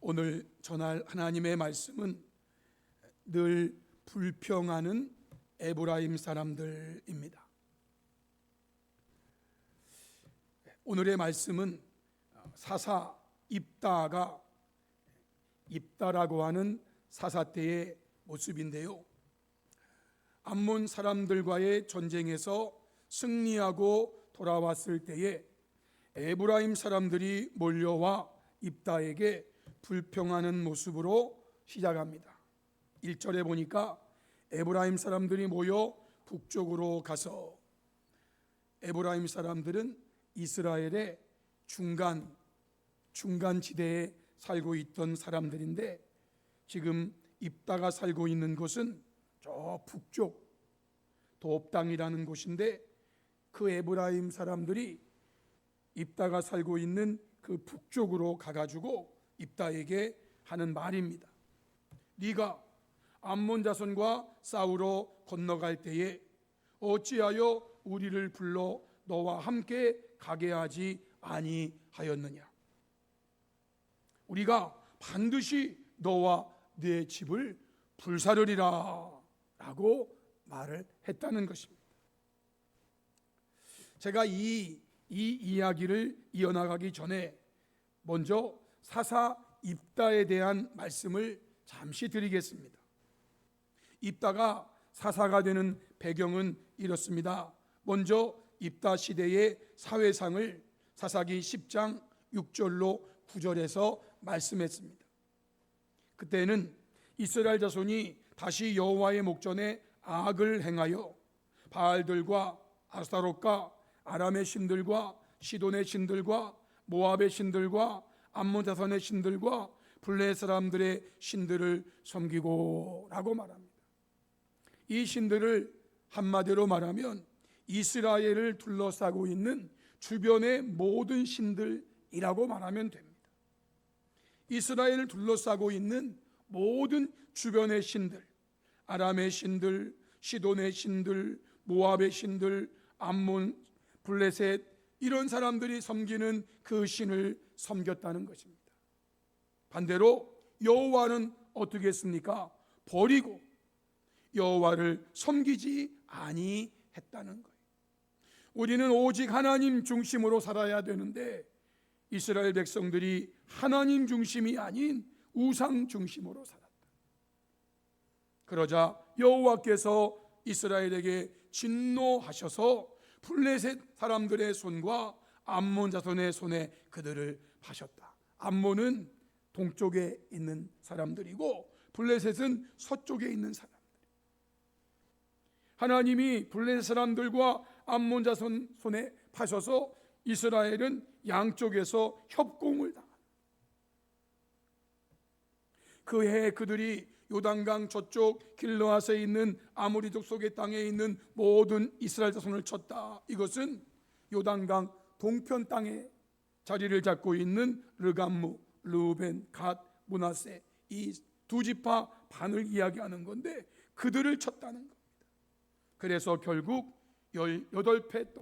오늘 전할 하나님의 말씀은 늘 불평하는 에브라임 사람들입니다. 오늘의 말씀은 사사 입다가 입다라고 하는 사사 때의 모습인데요, 암몬 사람들과의 전쟁에서 승리하고 돌아왔을 때에 에브라임 사람들이 몰려와 입다에게 불평하는 모습으로 시작합니다. 1절에 보니까 에브라임 사람들이 모여 북쪽으로 가서, 에브라임 사람들은 이스라엘의 중간 지대에 살고 있던 사람들인데, 지금 입다가 살고 있는 곳은 저 북쪽 돕 땅이라는 곳인데, 그 에브라임 사람들이 입다가 살고 있는 그 북쪽으로 가가지고 입다에게 하는 말입니다. 네가 암몬 자손과 싸우러 건너갈 때에 어찌하여 우리를 불러 너와 함께 가게 하지 아니하였느냐? 우리가 반드시 너와 네 집을 불사르리라 라고 말을 했다는 것입니다. 제가 이 이야기를 이어나가기 전에 먼저 사사 입다에 대한 말씀을 잠시 드리겠습니다. 입다가 사사가 되는 배경은 이렇습니다. 먼저 입다 시대의 사회상을 사사기 10장 6절로 9절에서 말씀했습니다. 그때는 이스라엘 자손이 다시 여호와의 목전에 악을 행하여 바알들과 아스타롯과 아람의 신들과 시돈의 신들과 모압의 신들과 암몬 자손의 신들과 블레 사람들의 신들을 섬기고 라고 말합니다. 이 신들을 한마디로 말하면 이스라엘을 둘러싸고 있는 주변의 모든 신들이라고 말하면 됩니다. 이스라엘을 둘러싸고 있는 모든 주변의 신들, 아람의 신들, 시돈의 신들, 모압의 신들, 암몬, 블레셋, 이런 사람들이 섬기는 그 신을 섬겼다는 것입니다. 반대로 여호와는 어떻게 했습니까? 버리고 여호와를 섬기지 아니했다는 거예요. 우리는 오직 하나님 중심으로 살아야 되는데, 이스라엘 백성들이 하나님 중심이 아닌 우상 중심으로 살았다. 그러자 여호와께서 이스라엘에게 진노하셔서 블레셋 사람들의 손과 암몬 자손의 손에 그들을 파셨다. 암몬은 동쪽에 있는 사람들이고 블레셋은 서쪽에 있는 사람들. 하나님이 블레셋 사람들과 암몬 자손 손에 파셔서 이스라엘은 양쪽에서 협공을 당합니다. 그 해에 그들이 요단강 저쪽 길르앗에 있는 아모리 족속의 땅에 있는 모든 이스라엘 자손을 쳤다. 이것은 요단강 동편 땅에 자리를 잡고 있는 르감무, 르우벤, 갓, 므낫세, 이 두 지파 반을 이야기하는 건데 그들을 쳤다는 겁니다. 그래서 결국 18회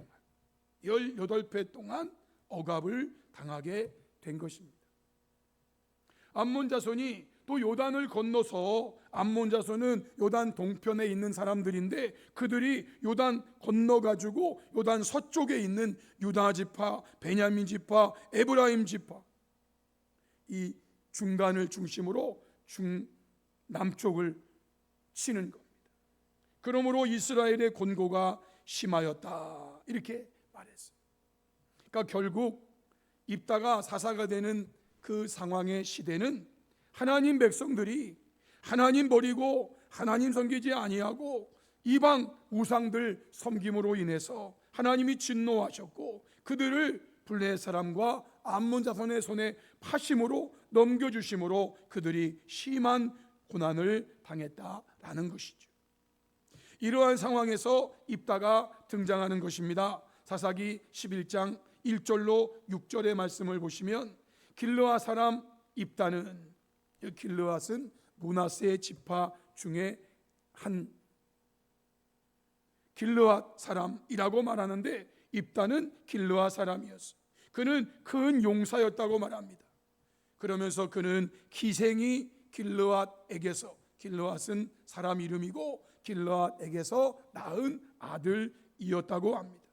동안 억압을 당하게 된 것입니다. 암몬 자손이 또 요단을 건너서, 암몬 자손은 요단 동편에 있는 사람들인데 그들이 요단 건너가지고 요단 서쪽에 있는 유다 지파, 베냐민 지파, 에브라임 지파, 이 중간을 중심으로 남쪽을 치는 겁니다. 그러므로 이스라엘의 곤고가 심하였다, 이렇게 말했어요. 그러니까 결국 입다가 사사가 되는 그 상황의 시대는 하나님 백성들이 하나님 버리고 하나님 섬기지 아니하고 이방 우상들 섬김으로 인해서 하나님이 진노하셨고 그들을 블레 사람과 암몬 자손의 손에 파심으로 넘겨주심으로 그들이 심한 고난을 당했다라는 것이죠. 이러한 상황에서 입다가 등장하는 것입니다. 사사기 11장 1절로 6절의 말씀을 보시면 길르앗 사람 입다는, 길르앗은 므낫세 지파 중에 한 길르앗 사람이라고 말하는데 입다는 길르앗 사람이었어요. 그는 큰 용사였다고 말합니다. 그러면서 그는 기생이 길르앗에게서, 길르앗은 사람 이름이고 길르앗에게서 낳은 아들이었다고 합니다.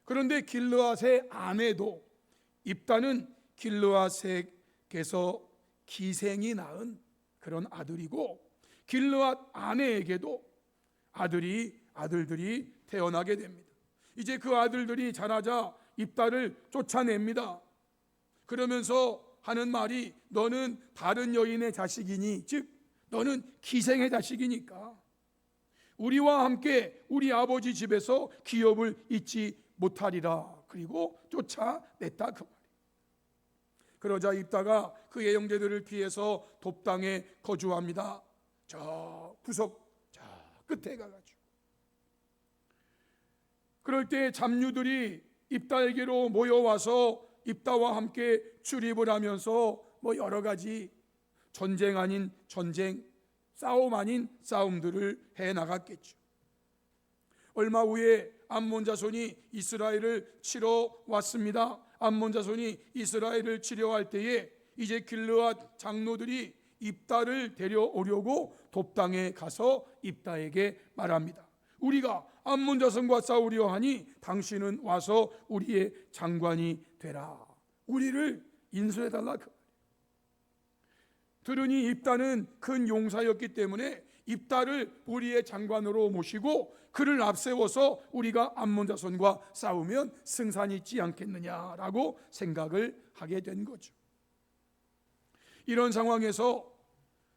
그런데 길르앗의 아내도, 입다는 길르앗에게서 기생이 낳은 그런 아들이고, 길르앗 아내에게도 아들들이 태어나게 됩니다. 이제 그 아들들이 자라자 입다를 쫓아냅니다. 그러면서 하는 말이, 너는 다른 여인의 자식이니, 즉 너는 기생의 자식이니까 우리와 함께 우리 아버지 집에서 기업을 잊지 못하리라. 그리고 쫓아냈다 그 말이에요. 그러자 입다가 그의 형제들을 피해서 돕당에 거주합니다. 저 구석 저 끝에 가가지고. 그럴 때 잡류들이 입다에게로 모여와서 입다와 함께 출입을 하면서 여러 가지 전쟁 아닌 전쟁, 싸움 아닌 싸움들을 해 나갔겠죠. 얼마 후에 암몬 자손이 이스라엘을 치러 왔습니다. 암몬 자손이 이스라엘을 치려할 때에 이제 길르앗 장로들이 입다를 데려오려고 돕당에 가서 입다에게 말합니다. 우리가 암몬 자손과 싸우려 하니 당신은 와서 우리의 장관이 되라. 우리를 인수해달라. 들으니 입다는 큰 용사였기 때문에 입다를 우리의 장관으로 모시고 그를 앞세워서 우리가 암몬 자손과 싸우면 승산이 있지 않겠느냐라고 생각을 하게 된 거죠. 이런 상황에서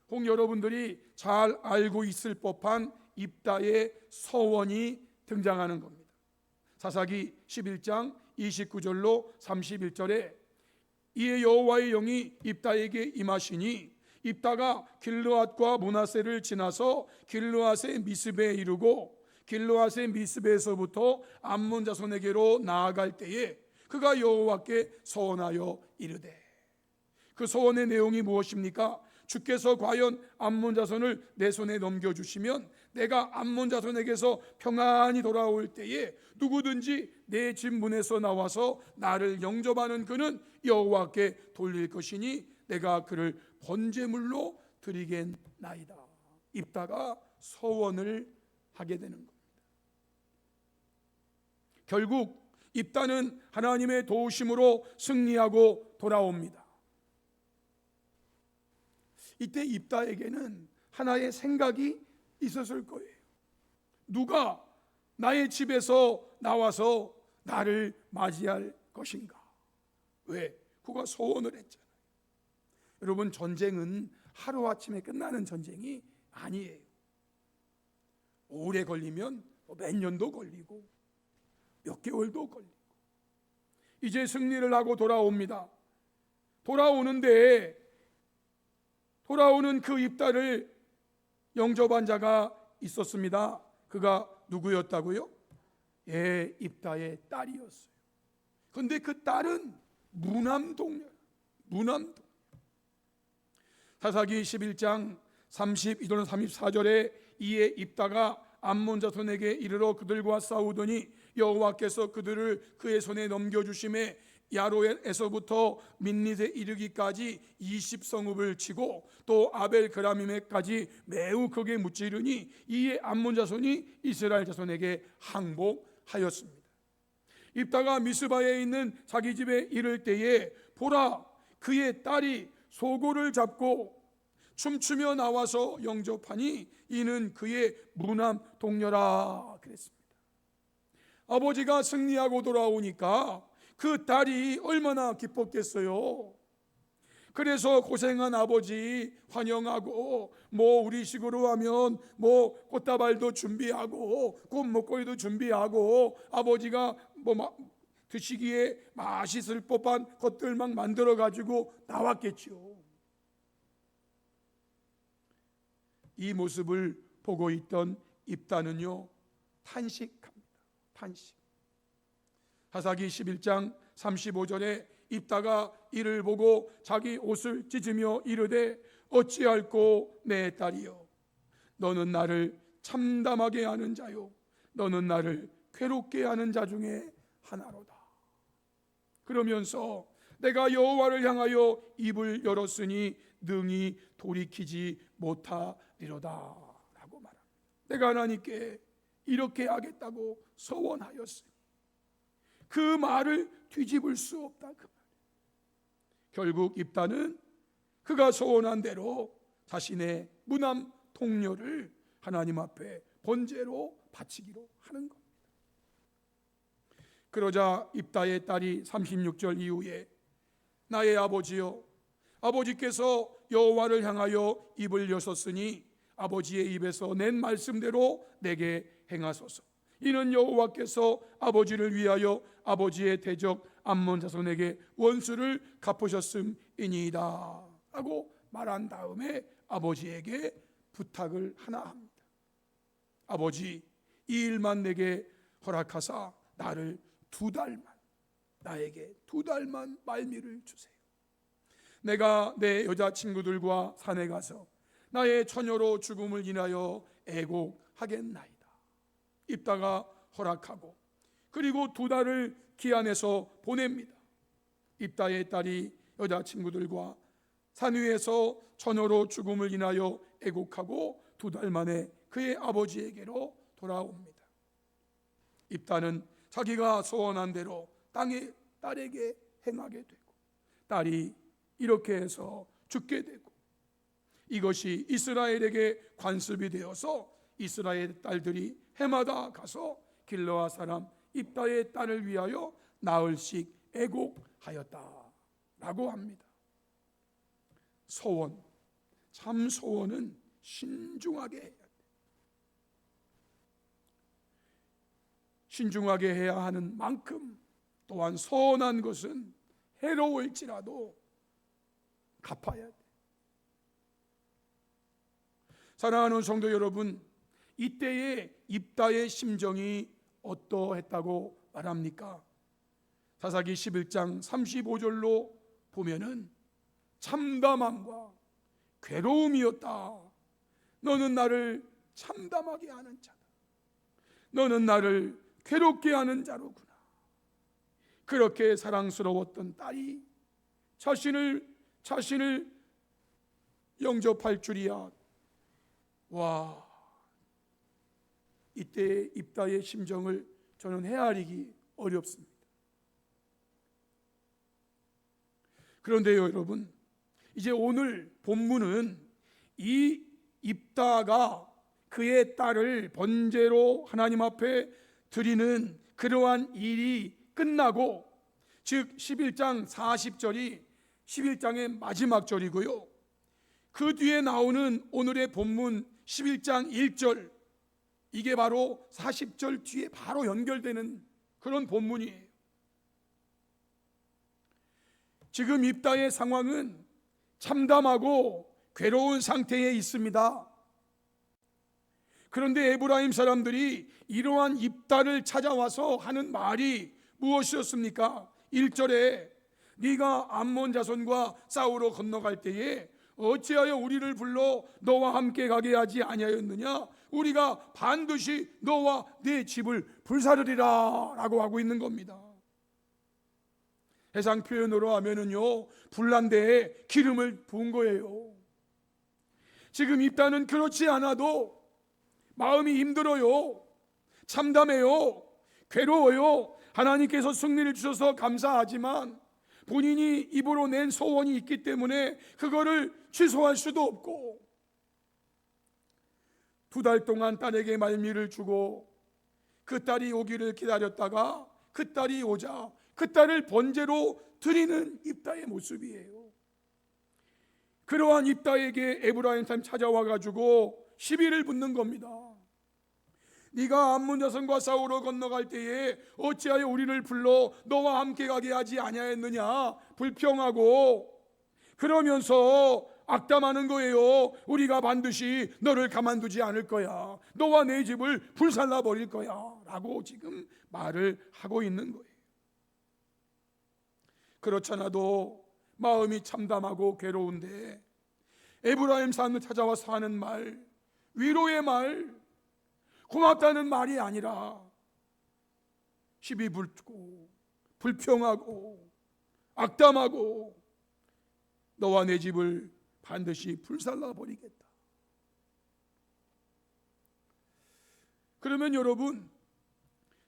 혹 여러분들이 잘 알고 있을 법한 입다의 서원이 등장하는 겁니다. 사사기 11장 29절로 31절에 이에 여호와의 영이 입다에게 임하시니 입다가 길르앗과 므낫세를 지나서 길르앗의 미스베에 이르고 길르앗의 미스베에서부터 암몬 자손에게로 나아갈 때에 그가 여호와께 서원하여 이르되, 그 서원의 내용이 무엇입니까? 주께서 과연 암몬 자손을 내 손에 넘겨주시면 내가 암몬 자손에게서 평안히 돌아올 때에 누구든지 내 집 문에서 나와서 나를 영접하는 그는 여호와께 돌릴 것이니 내가 그를 번제물로 드리겠나이다. 입다가 서원을 하게 되는 겁니다. 결국 입다는 하나님의 도우심으로 승리하고 돌아옵니다. 이때 입다에게는 하나의 생각이 있었을 거예요. 누가 나의 집에서 나와서 나를 맞이할 것인가? 왜? 그가 소원을 했잖아요. 여러분, 전쟁은 하루아침에 끝나는 전쟁이 아니에요. 오래 걸리면 몇 년도 걸리고 몇 개월도 걸리고. 이제 승리를 하고 돌아옵니다. 돌아오는 그 입다를 영접한 자가 있었습니다. 그가 누구였다고요? 입다의 딸이었어요. 그런데 그 딸은 무남동녀. 사사기 11장 32절 34절에 이에 입다가 암몬 자손에게 이르러 그들과 싸우더니 여호와께서 그들을 그의 손에 넘겨주심에 야로엘에서부터 민닛에 이르기까지 20성읍을 치고 또 아벨 그라밈에까지 매우 크게 무찌르니 이에 암몬 자손이 이스라엘 자손에게 항복하였습니다. 입다가 미스바에 있는 자기 집에 이를 때에 보라, 그의 딸이 소고를 잡고 춤추며 나와서 영접하니 이는 그의 무남 동료라 그랬습니다. 아버지가 승리하고 돌아오니까 그 딸이 얼마나 기뻤겠어요. 그래서 고생한 아버지 환영하고 우리식으로 하면 꽃다발도 준비하고 꽃 목걸이도 준비하고 아버지가 드시기에 맛있을 법한 것들 막 만들어 가지고 나왔겠죠. 이 모습을 보고 있던 입다는요 탄식합니다. 탄식. 사사기 11장 35절에 입다가 이를 보고 자기 옷을 찢으며 이르되 어찌할꼬 내 딸이여, 너는 나를 참담하게 하는 자요 너는 나를 괴롭게 하는 자 중에 하나로다. 그러면서 내가 여호와를 향하여 입을 열었으니 능히 돌이키지 못하리로다 라고 말합니다. 내가 하나님께 이렇게 하겠다고 서원하였으니 그 말을 뒤집을 수 없다 그 말. 결국 입다는 그가 서원한 대로 자신의 무남 동료를 하나님 앞에 번제로 바치기로 하는 겁니다. 그러자 입다의 딸이 36절 이후에 나의 아버지여, 아버지께서 여호와를 향하여 입을 여셨으니 아버지의 입에서 낸 말씀대로 내게 행하소서. 이는 여호와께서 아버지를 위하여 아버지의 대적 암몬 자손에게 원수를 갚으셨음이니이다 라고 말한 다음에 아버지에게 부탁을 하나 합니다. 아버지, 이 일만 내게 허락하사 나를 2달만, 나에게 2달만 말미를 주세요. 내가 내 여자친구들과 산에 가서 나의 처녀로 죽음을 인하여 애곡하겠나이다. 입다가 허락하고 그리고 2달을 기한해서 보냅니다. 입다의 딸이 여자친구들과 산 위에서 처녀로 죽음을 인하여 애곡하고 2달 만에 그의 아버지에게로 돌아옵니다. 입다는 자기가 소원한 대로 땅의 딸에게 행하게 되고 딸이 이렇게 해서 죽게 되고 이것이 이스라엘에게 관습이 되어서 이스라엘 딸들이 해마다 가서 길르앗 사람 입다의 딸을 위하여 나흘씩 애곡하였다라고 합니다. 소원, 참 소원은 신중하게 해야 돼. 신중하게 해야 하는 만큼 또한 소원한 것은 해로울지라도 갚아야 돼. 사랑하는 성도 여러분, 이때의 입다의 심정이 어떠했다고 말합니까? 사사기 11장 35절로 보면은 참담함과 괴로움이었다. 너는 나를 참담하게 하는 자다. 너는 나를 괴롭게 하는 자로구나. 그렇게 사랑스러웠던 딸이 자신을 영접할 줄이야. 와, 이때의 입다의 심정을 저는 헤아리기 어렵습니다. 그런데요 여러분, 이제 오늘 본문은 이 입다가 그의 딸을 번제로 하나님 앞에 드리는 그러한 일이 끝나고, 즉 11장 40절이 11장의 마지막 절이고요, 그 뒤에 나오는 오늘의 본문 11장 1절, 이게 바로 40절 뒤에 바로 연결되는 그런 본문이에요. 지금 입다의 상황은 참담하고 괴로운 상태에 있습니다. 그런데 에브라임 사람들이 이러한 입다를 찾아와서 하는 말이 무엇이었습니까? 1절에 네가 암몬 자손과 싸우러 건너갈 때에 어찌하여 우리를 불러 너와 함께 가게 하지 아니하였느냐? 우리가 반드시 너와 네 집을 불사르리라 라고 하고 있는 겁니다. 해상 표현으로 하면은요, 불난데에 기름을 부은 거예요. 지금 입다는 그렇지 않아도 마음이 힘들어요, 참담해요, 괴로워요. 하나님께서 승리를 주셔서 감사하지만 본인이 입으로 낸 소원이 있기 때문에 그거를 취소할 수도 없고, 2달 동안 딸에게 말미를 주고 그 딸이 오기를 기다렸다가 그 딸이 오자 그 딸을 번제로 드리는 입다의 모습이에요. 그러한 입다에게 에브라임 사람 찾아와 가지고 시비를 붙는 겁니다. 네가 암몬 자손과 싸우러 건너갈 때에 어찌하여 우리를 불러 너와 함께 가게 하지 아니하였느냐? 불평하고 그러면서 악담하는 거예요. 우리가 반드시 너를 가만두지 않을 거야. 너와 내 집을 불살라 버릴 거야 라고 지금 말을 하고 있는 거예요. 그렇잖아도 마음이 참담하고 괴로운데 에브라임 사람을 찾아와서 하는 말, 위로의 말, 고맙다는 말이 아니라 시비 붙고 불평하고 악담하고 너와 내 집을 반드시 불살라 버리겠다. 그러면 여러분,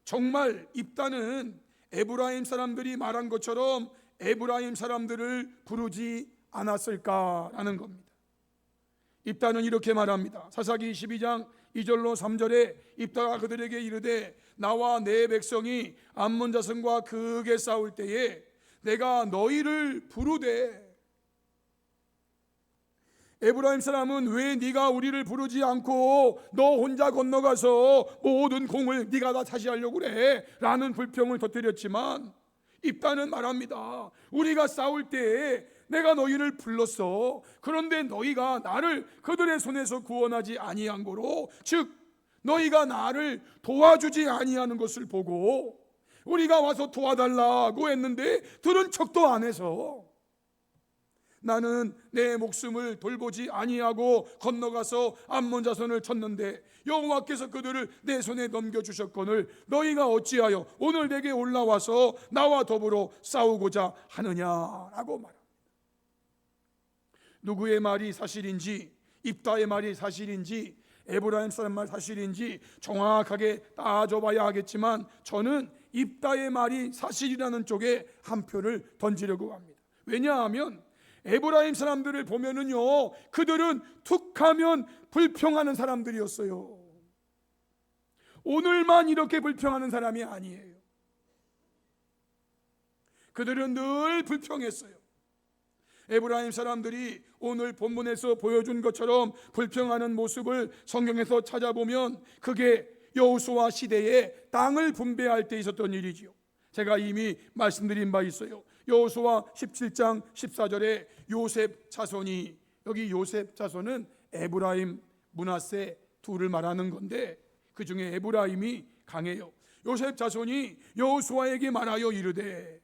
정말 입다는 에브라임 사람들이 말한 것처럼 에브라임 사람들을 부르지 않았을까라는 겁니다. 입다는 이렇게 말합니다. 사사기 12장 2절로 3절에 입다가 그들에게 이르되 나와 내 백성이 암몬 자손과 크게 싸울 때에 내가 너희를 부르되 에브라임 사람은 왜 네가 우리를 부르지 않고 너 혼자 건너가서 모든 공을 네가 다 차지하려고 그래? 라는 불평을 터뜨렸지만 입다는 말합니다. 우리가 싸울 때에 내가 너희를 불렀어. 그런데 너희가 나를 그들의 손에서 구원하지 아니한 거로, 즉 너희가 나를 도와주지 아니하는 것을 보고 우리가 와서 도와달라고 했는데 들은 척도 안 해서 나는 내 목숨을 돌보지 아니하고 건너가서 암몬 자손을 쳤는데 여호와께서 그들을 내 손에 넘겨주셨거늘 너희가 어찌하여 오늘 내게 올라와서 나와 더불어 싸우고자 하느냐라고 말합니다. 누구의 말이 사실인지, 입다의 말이 사실인지, 에브라임 사람 말 사실인지 정확하게 따져봐야 하겠지만 저는 입다의 말이 사실이라는 쪽에 한 표를 던지려고 합니다. 왜냐하면 에브라임 사람들을 보면은요, 그들은 툭하면 불평하는 사람들이었어요. 오늘만 이렇게 불평하는 사람이 아니에요. 그들은 늘 불평했어요. 에브라임 사람들이 오늘 본문에서 보여준 것처럼 불평하는 모습을 성경에서 찾아보면 그게 여호수아 시대에 땅을 분배할 때 있었던 일이지요. 제가 이미 말씀드린 바 있어요. 여호수아 17장 14절에 요셉 자손이, 여기 요셉 자손은 에브라임, 므낫세 둘을 말하는 건데 그 중에 에브라임이 강해요. 요셉 자손이 여호수아에게 말하여 이르되,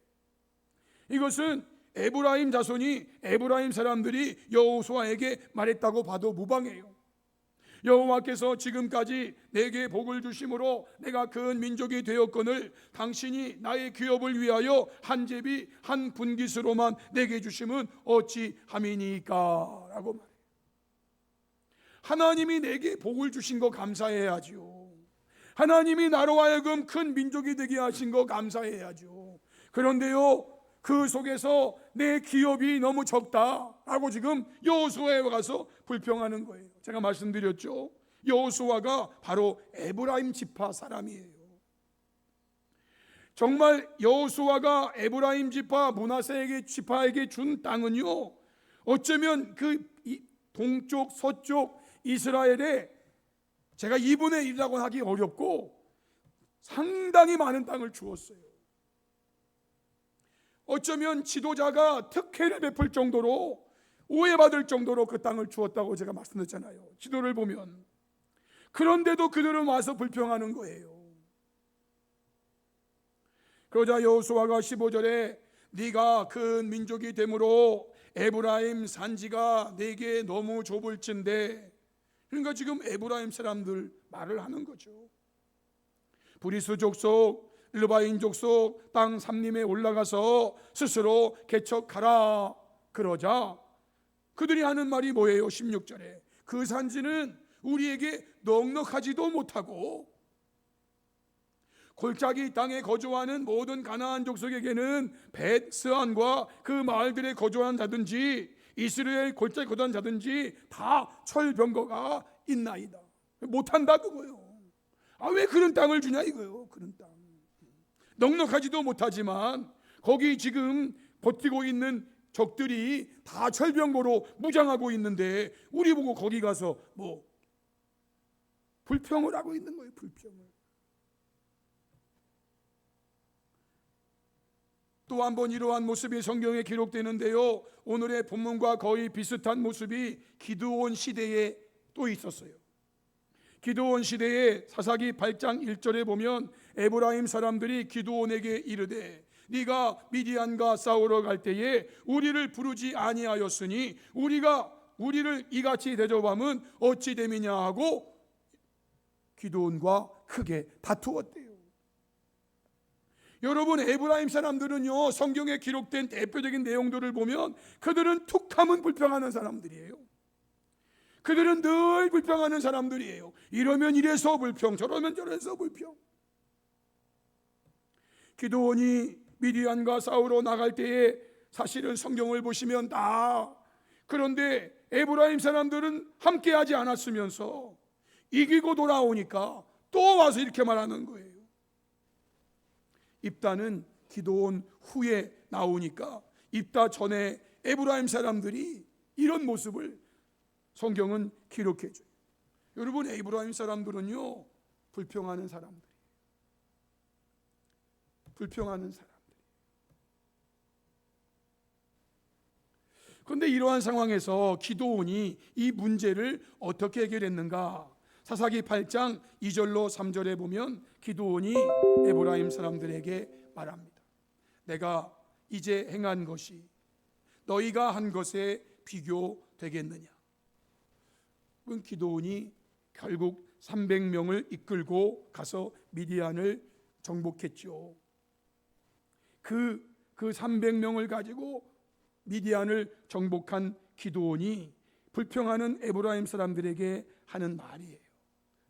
이것은 에브라임 자손이, 에브라임 사람들이 여호수아에게 말했다고 봐도 무방해요. 여호와께서 지금까지 내게 복을 주심으로 내가 큰 민족이 되었거늘 당신이 나의 기업을 위하여 한 제비 한 분깃으로만 내게 주심은 어찌함이니까 라고 말해요. 하나님이 내게 복을 주신 거 감사해야죠. 하나님이 나로 하여금 큰 민족이 되게 하신 거 감사해야죠. 그런데요, 그 속에서 내 기업이 너무 적다라고 지금 여호수아에 가서 불평하는 거예요. 제가 말씀드렸죠. 여호수아가 바로 에브라임 지파 사람이에요. 정말 여호수아가 에브라임 지파 므낫세 지파에게 준 땅은요, 어쩌면 그 동쪽 서쪽 이스라엘에 제가 2분의 1이라고 하기 어렵고 상당히 많은 땅을 주었어요. 어쩌면 지도자가 특혜를 베풀 정도로, 오해받을 정도로 그 땅을 주었다고 제가 말씀드렸잖아요. 지도를 보면. 그런데도 그들은 와서 불평하는 거예요. 그러자 여호수아가 15절에 네가 큰 민족이 되므로 에브라임 산지가 내게 너무 좁을진데, 그러니까 지금 에브라임 사람들 말을 하는 거죠. 브리스 족속, 르바인 족속 땅 삼림에 올라가서 스스로 개척하라. 그러자 그들이 하는 말이 뭐예요? 16절에 그 산지는 우리에게 넉넉하지도 못하고 골짜기 땅에 거주하는 모든 가나안 족속에게는 벳스안과 그 마을들에 거주한 자든지 이스라엘 골짜기 거주한 자든지 다 철병거가 있나이다. 못한다 그거요. 왜 그런 땅을 주냐 이거요. 그런 땅 넉넉하지도 못하지만 거기 지금 버티고 있는 적들이 다 철병거로 무장하고 있는데 우리 보고 거기 가서 뭐 불평을 하고 있는 거예요. 불평을. 또 한 번 이러한 모습이 성경에 기록되는데요, 오늘의 본문과 거의 비슷한 모습이 기드온 시대에 또 있었어요. 기드온 시대에 사사기 8장 1절에 보면 에브라임 사람들이 기드온에게 이르되 네가 미디안과 싸우러 갈 때에 우리를 부르지 아니하였으니 우리를 이같이 대접함은 어찌 됨이냐 하고 기드온과 크게 다투었대요. 여러분, 에브라임 사람들은요, 성경에 기록된 대표적인 내용들을 보면 그들은 툭하면 불평하는 사람들이에요. 그들은 늘 불평하는 사람들이에요. 이러면 이래서 불평, 저러면 저래서 불평. 기드온이 미디안과 싸우러 나갈 때에 사실은 성경을 보시면 다, 그런데 에브라임 사람들은 함께하지 않았으면서 이기고 돌아오니까 또 와서 이렇게 말하는 거예요. 입다는 기드온 후에 나오니까 입다 전에 에브라임 사람들이 이런 모습을 성경은 기록해 줘요. 여러분, 에브라임 사람들은요, 불평하는 사람들이에요. 불평하는 사람들. 그런데 이러한 상황에서 기드온이 이 문제를 어떻게 해결했는가? 사사기 8장 2절로 3절에 보면 기드온이 에브라임 사람들에게 말합니다. 내가 이제 행한 것이 너희가 한 것에 비교되겠느냐? 기드온이 결국 300명을 이끌고 가서 미디안을 정복했죠. 그 300명을 가지고 미디안을 정복한 기드온이 불평하는 에브라임 사람들에게 하는 말이에요.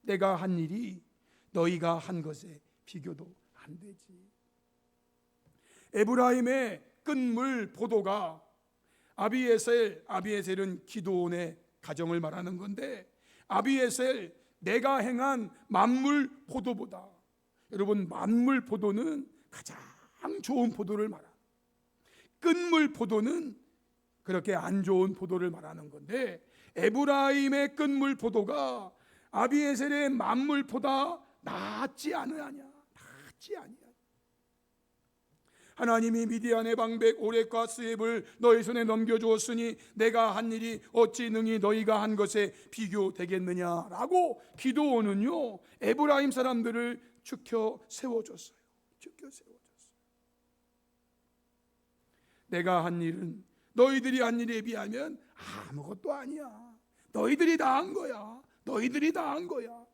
내가 한 일이 너희가 한 것에 비교도 안 되지. 에브라임의 끝물 포도가 아비에셀은 기드온의 가정을 말하는 건데, 아비에셀, 내가 행한 만물 포도보다, 여러분, 만물 포도는 가장 좋은 포도를 말합니다. 끝물 포도는 그렇게 안 좋은 포도를 말하는 건데, 에브라임의 끝물 포도가 아비에셀의 만물보다 낫지 않으냐? 낫지 아니냐? 하나님이 미디안의 방백 오렉과 스웹을 너희 손에 넘겨주었으니 내가 한 일이 어찌 능히 너희가 한 것에 비교되겠느냐라고 기드온은요, 에브라임 사람들을 축혀 세워줬어요. 내가 한 일은 너희들이 한 일에 비하면 아무것도 아니야. 너희들이 다 한 거야. 너희들이 다 한 거야.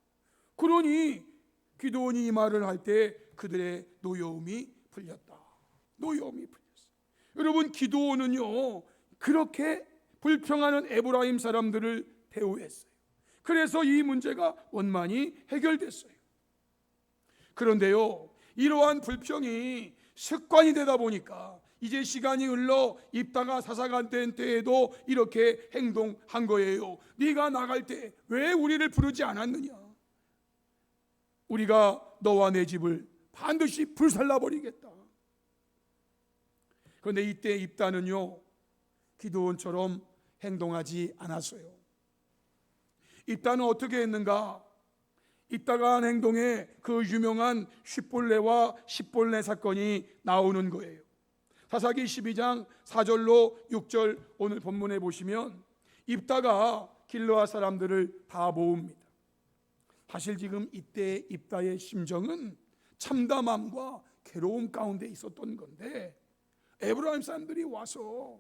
그러니 기드온이 이 말을 할 때 그들의 노여움이 풀렸다. 노여움이 풀렸어요. 여러분, 기드온은요, 그렇게 불평하는 에브라임 사람들을 대우했어요. 그래서 이 문제가 원만히 해결됐어요. 그런데요, 이러한 불평이 습관이 되다 보니까 이제 시간이 흘러 입다가 사사가 된 때에도 이렇게 행동한 거예요. 네가 나갈 때 왜 우리를 부르지 않았느냐? 우리가 너와 내 집을 반드시 불살라버리겠다. 그런데 이때 입다는요, 기드온처럼 행동하지 않았어요. 입다는 어떻게 했는가? 입다가 한 행동에 그 유명한 쉿볼레와 십볼레 사건이 나오는 거예요. 사사기 12장 4절로 6절 오늘 본문에 보시면 입다가 길르앗 사람들을 다 모읍니다. 사실 지금 이때 입다의 심정은 참담함과 괴로움 가운데 있었던 건데, 에브라임 사람들이 와서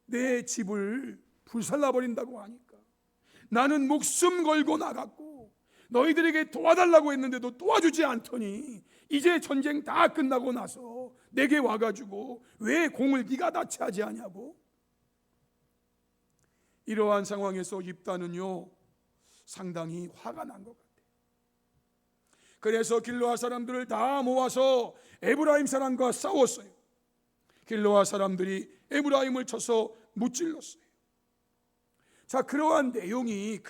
내 집을 불살라버린다고 하니까 나는 목숨 걸고 나갔고 너희들에게 도와달라고 했는데도 도와주지 않더니 이제 전쟁 다 끝나고 나서 내게 와가지고 왜 공을 네가 다 차지하냐고. 이러한 상황에서 입다는요, 상당히 화가 난 것 같아요. 그래서 길르앗 사람들을 다 모아서 에브라임 사람과 싸웠어요. 길르앗 사람들이 에브라임을 쳐서 무찔렀어요. 자, 그러한 내용이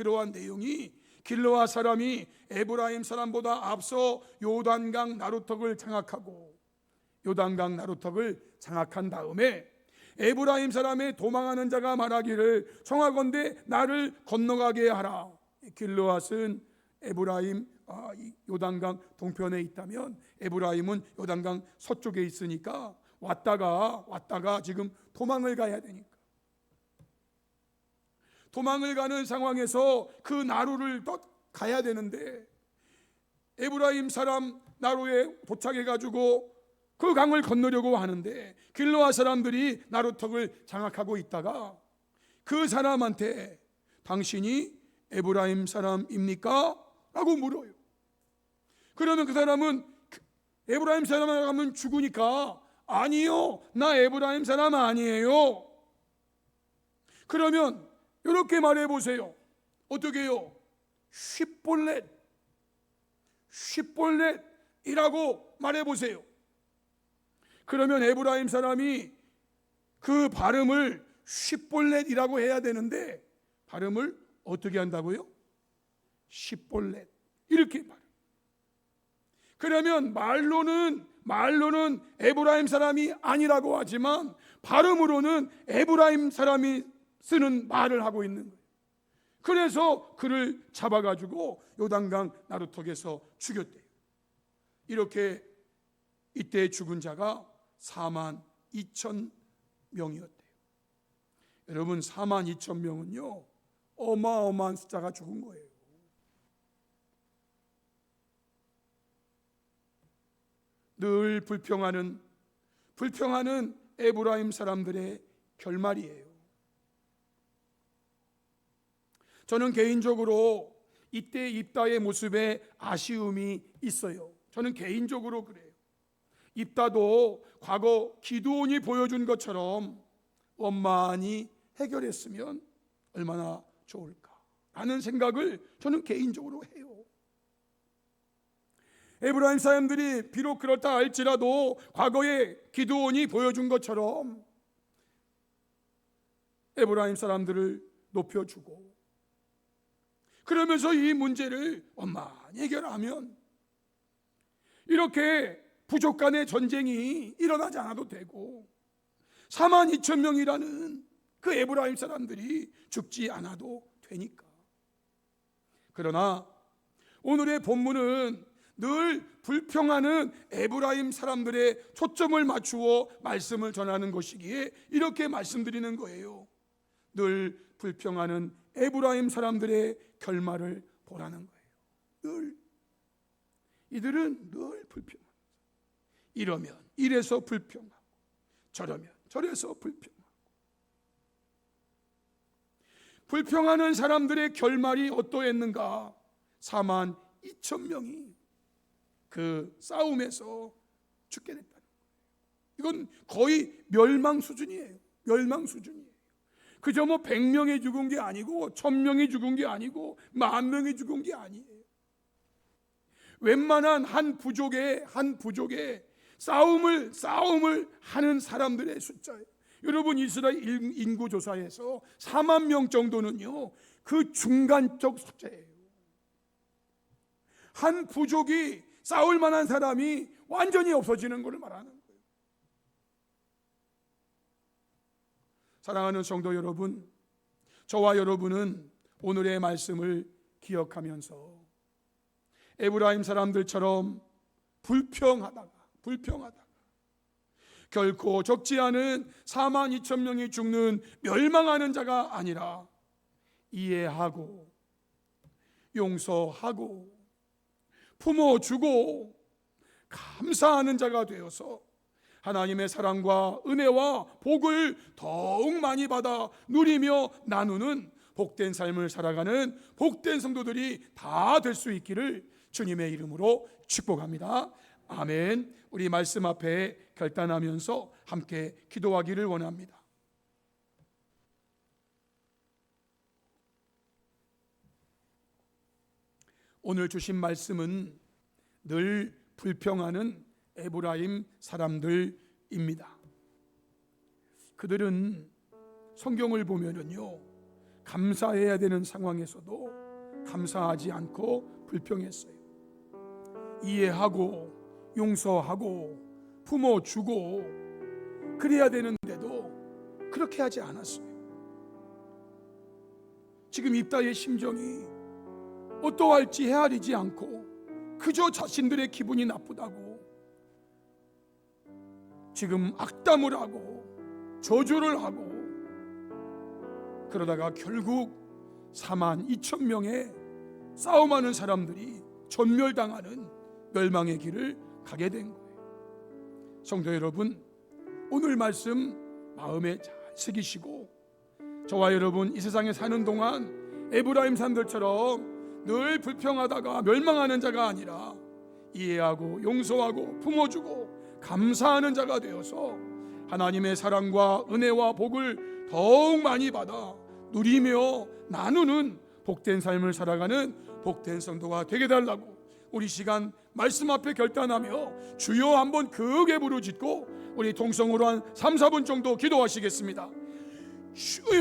길르앗 사람이 에브라임 사람보다 앞서 요단강 나루턱을 장악하고 요단강 나루턱을 장악한 다음에 에브라임 사람의 도망하는 자가 말하기를 청하건대 나를 건너가게 하라. 길르앗은 에브라임 요단강 동편에 있다면 에브라임은 요단강 서쪽에 있으니까 왔다가 지금 도망을 가야 되니까, 도망을 가는 상황에서 그 나루를 또 가야 되는데 에브라임 사람 나루에 도착해 가지고 그 강을 건너려고 하는데 길르앗 사람들이 나루턱을 장악하고 있다가 그 사람한테 당신이 에브라임 사람입니까? 라고 물어요. 그러면 그 사람은 에브라임 사람이라고 하면 죽으니까 아니요, 나 에브라임 사람 아니에요. 그러면 이렇게 말해 보세요. 어떻게 해요? 쉿볼렛이라고 말해 보세요. 그러면 에브라임 사람이 그 발음을 쉿볼렛이라고 해야 되는데 발음을 어떻게 한다고요? 쉿볼렛 이렇게 말해요. 그러면 말로는 에브라임 사람이 아니라고 하지만 발음으로는 에브라임 사람이 쓰는 말을 하고 있는 거예요. 그래서 그를 잡아가지고 요단강 나루턱에서 죽였대요. 이렇게 이때 죽은 자가 42,000명이었대요. 여러분 42,000명은요 어마어마한 숫자가 죽은 거예요. 늘 불평하는 에브라임 사람들의 결말이에요. 저는 개인적으로 이때 입다의 모습에 아쉬움이 있어요. 저는 개인적으로 그래요. 입다도 과거 기드온이 보여준 것처럼 원만히 해결했으면 얼마나 좋을까 하는 생각을 저는 개인적으로 해요. 에브라임 사람들이 비록 그렇다 할지라도 과거에 기드온이 보여준 것처럼 에브라임 사람들을 높여주고 그러면서 이 문제를 원만히 해결하면 이렇게 부족 간의 전쟁이 일어나지 않아도 되고 42,000명이라는 그 에브라임 사람들이 죽지 않아도 되니까. 그러나 오늘의 본문은 늘 불평하는 에브라임 사람들의 초점을 맞추어 말씀을 전하는 것이기에 이렇게 말씀드리는 거예요. 늘 불평하는 에브라임 사람들의 결말을 보라는 거예요. 이들은 늘 불평하고 이러면 이래서 불평하고 저러면 저래서 불평하고 불평하는 사람들의 결말이 어떠했는가? 42,000명이 그 싸움에서 죽게 됐다는 거예요. 이건 거의 멸망 수준이에요. 멸망 수준이에요. 그저 100명이 죽은 게 아니고 1000명이 죽은 게 아니고 10,000명이 죽은 게 아니에요. 웬만한 한 부족의 싸움을 하는 사람들의 숫자예요. 여러분 이스라엘 인구 조사에서 4만 명 정도는요 그 중간적 숫자예요. 한 부족이 싸울 만한 사람이 완전히 없어지는 것을 말하는 거예요. 사랑하는 성도 여러분, 저와 여러분은 오늘의 말씀을 기억하면서 에브라임 사람들처럼 불평하다가 결코 적지 않은 42,000명이 죽는 멸망하는 자가 아니라 이해하고 용서하고 품어주고 감사하는 자가 되어서 하나님의 사랑과 은혜와 복을 더욱 많이 받아 누리며 나누는 복된 삶을 살아가는 복된 성도들이 다 될 수 있기를 주님의 이름으로 축복합니다. 아멘. 우리 말씀 앞에 결단하면서 함께 기도하기를 원합니다. 오늘 주신 말씀은 늘 불평하는 에브라임 사람들입니다. 그들은 성경을 보면은요 감사해야 되는 상황에서도 감사하지 않고 불평했어요. 이해하고 용서하고 품어주고 그래야 되는데도 그렇게 하지 않았어요. 지금 입다의 심정이 어떠할지 헤아리지 않고 그저 자신들의 기분이 나쁘다고 지금 악담을 하고 저주를 하고 그러다가 결국 42,000명의 싸움하는 사람들이 전멸당하는 멸망의 길을 가게 된 거예요. 성도 여러분, 오늘 말씀 마음에 잘 새기시고 저와 여러분 이 세상에 사는 동안 에브라임 사람들처럼 늘 불평하다가 멸망하는 자가 아니라 이해하고 용서하고 품어주고 감사하는 자가 되어서 하나님의 사랑과 은혜와 복을 더욱 많이 받아 누리며 나누는 복된 삶을 살아가는 복된 성도가 되게 달라고 우리 시간 말씀 앞에 결단하며 주여 한번 크게 부르짖고 우리 통성으로 한 3-4분 정도 기도하시겠습니다. 주여